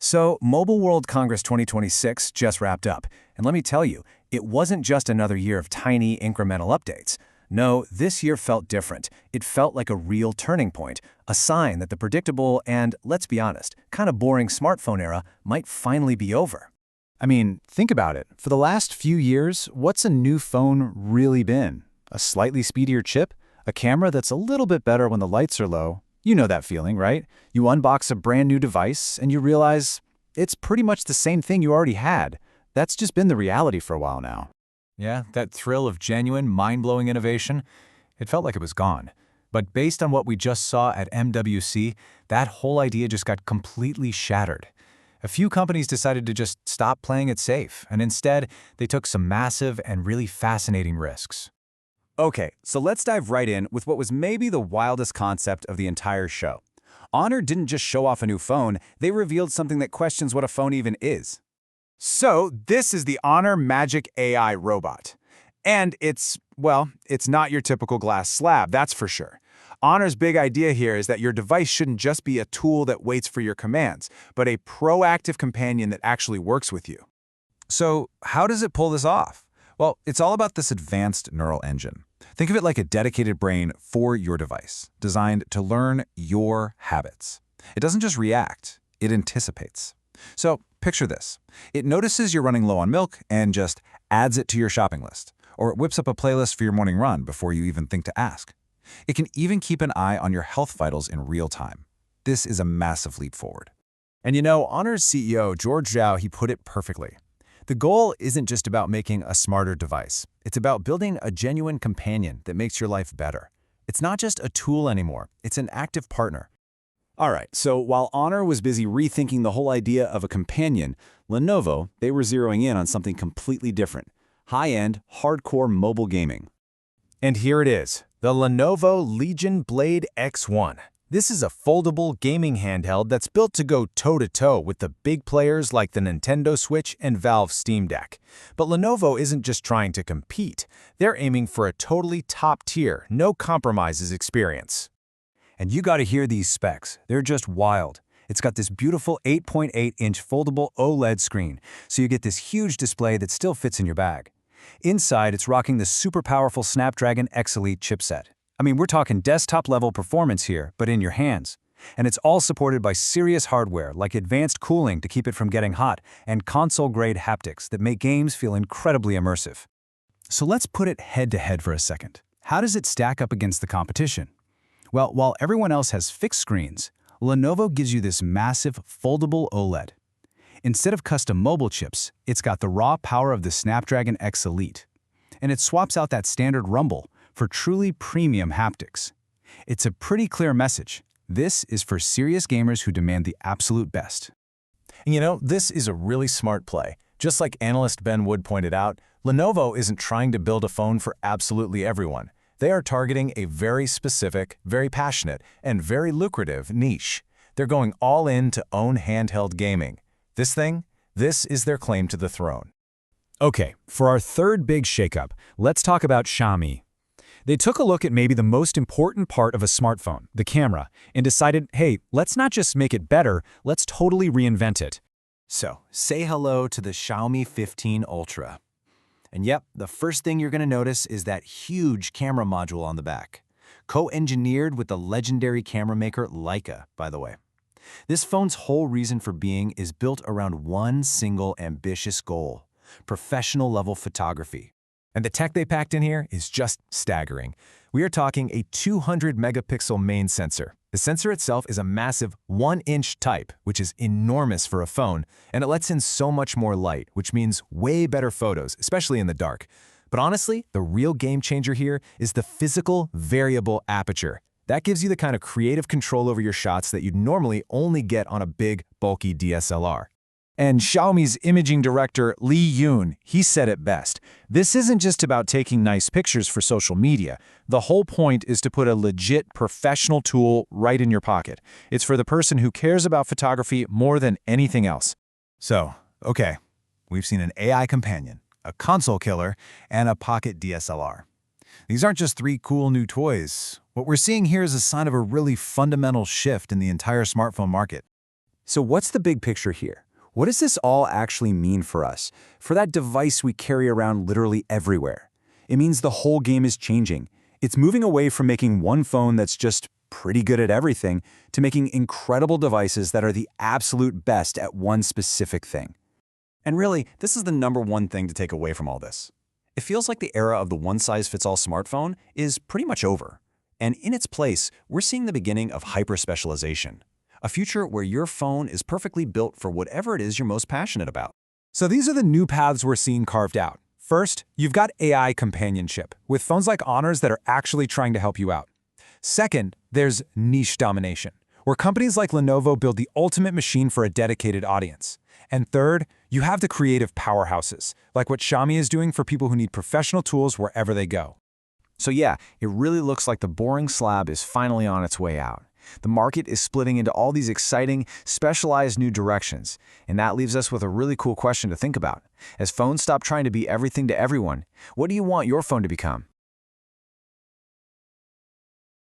So, Mobile World Congress 2026 just wrapped up, and let me tell you, it wasn't just another year of tiny, incremental updates. No, this year felt different. It felt like a real turning point, a sign that the predictable and, let's be honest, kind of boring smartphone era might finally be over. I mean, think about it. For the last few years, what's a new phone really been? A slightly speedier chip? A camera that's a little bit better when the lights are low? You know that feeling, right? You unbox a brand new device and you realize it's pretty much the same thing you already had. That's just been the reality for a while now. Yeah, that thrill of genuine, mind-blowing innovation, it felt like it was gone. But based on what we just saw at MWC, that whole idea just got completely shattered. A few companies decided to just stop playing it safe, and instead, they took some massive and really fascinating risks. Okay, so let's dive right in with what was maybe the wildest concept of the entire show. Honor didn't just show off a new phone, they revealed something that questions what a phone even is. So, this is the Honor Magic AI robot. And it's not your typical glass slab, that's for sure. Honor's big idea here is that your device shouldn't just be a tool that waits for your commands, but a proactive companion that actually works with you. So, how does it pull this off? Well, it's all about this advanced neural engine. Think of it like a dedicated brain for your device, designed to learn your habits. It doesn't just react, it anticipates. So, picture this. It notices you're running low on milk and just adds it to your shopping list, or it whips up a playlist for your morning run before you even think to ask. It can even keep an eye on your health vitals in real time. This is a massive leap forward. And you know, Honor's CEO, George Zhao, he put it perfectly. The goal isn't just about making a smarter device. It's about building a genuine companion that makes your life better. It's not just a tool anymore, it's an active partner. All right, so while Honor was busy rethinking the whole idea of a companion, Lenovo, they were zeroing in on something completely different. High-end, hardcore mobile gaming. And here it is, the Lenovo Legion Blade X1. This is a foldable gaming handheld that's built to go toe-to-toe with the big players like the Nintendo Switch and Valve Steam Deck. But Lenovo isn't just trying to compete. They're aiming for a totally top-tier, no-compromises experience. And you gotta hear these specs. They're just wild. It's got this beautiful 8.8-inch foldable OLED screen, so you get this huge display that still fits in your bag. Inside, it's rocking the super powerful Snapdragon X Elite chipset. I mean, we're talking desktop-level performance here, but in your hands. And it's all supported by serious hardware like advanced cooling to keep it from getting hot and console-grade haptics that make games feel incredibly immersive. So let's put it head-to-head for a second. How does it stack up against the competition? Well, while everyone else has fixed screens, Lenovo gives you this massive foldable OLED. Instead of custom mobile chips, it's got the raw power of the Snapdragon X Elite. And it swaps out that standard rumble for truly premium haptics. It's a pretty clear message. This is for serious gamers who demand the absolute best. And you know, this is a really smart play. Just like analyst Ben Wood pointed out, Lenovo isn't trying to build a phone for absolutely everyone. They are targeting a very specific, very passionate, and very lucrative niche. They're going all in to own handheld gaming. This is their claim to the throne. Okay, for our third big shakeup, let's talk about Xiaomi. They took a look at maybe the most important part of a smartphone, the camera, and decided, hey, let's not just make it better, let's totally reinvent it. So, say hello to the Xiaomi 15 Ultra. And yep, the first thing you're going to notice is that huge camera module on the back. Co-engineered with the legendary camera maker Leica, by the way. This phone's whole reason for being is built around one single ambitious goal: professional-level photography. And the tech they packed in here is just staggering. We are talking a 200-megapixel main sensor. The sensor itself is a massive 1-inch type, which is enormous for a phone, and it lets in so much more light, which means way better photos, especially in the dark. But honestly, the real game changer here is the physical variable aperture. That gives you the kind of creative control over your shots that you'd normally only get on a big, bulky DSLR. And Xiaomi's imaging director, Li Yun, he said it best. This isn't just about taking nice pictures for social media. The whole point is to put a legit professional tool right in your pocket. It's for the person who cares about photography more than anything else. So, okay, we've seen an AI companion, a console killer, and a pocket DSLR. These aren't just three cool new toys. What we're seeing here is a sign of a really fundamental shift in the entire smartphone market. So what's the big picture here? What does this all actually mean for us, for that device we carry around literally everywhere? It means the whole game is changing. It's moving away from making one phone that's just pretty good at everything to making incredible devices that are the absolute best at one specific thing. And really, this is the #1 thing to take away from all this. It feels like the era of the one-size-fits-all smartphone is pretty much over. And in its place, we're seeing the beginning of hyper-specialization. A future where your phone is perfectly built for whatever it is you're most passionate about. So these are the new paths we're seeing carved out. First, you've got AI companionship, with phones like Honors that are actually trying to help you out. Second, there's niche domination, where companies like Lenovo build the ultimate machine for a dedicated audience. And third, you have the creative powerhouses, like what Xiaomi is doing for people who need professional tools wherever they go. So yeah, it really looks like the boring slab is finally on its way out. The market is splitting into all these exciting, specialized new directions, and that leaves us with a really cool question to think about. As phones stop trying to be everything to everyone, what do you want your phone to become?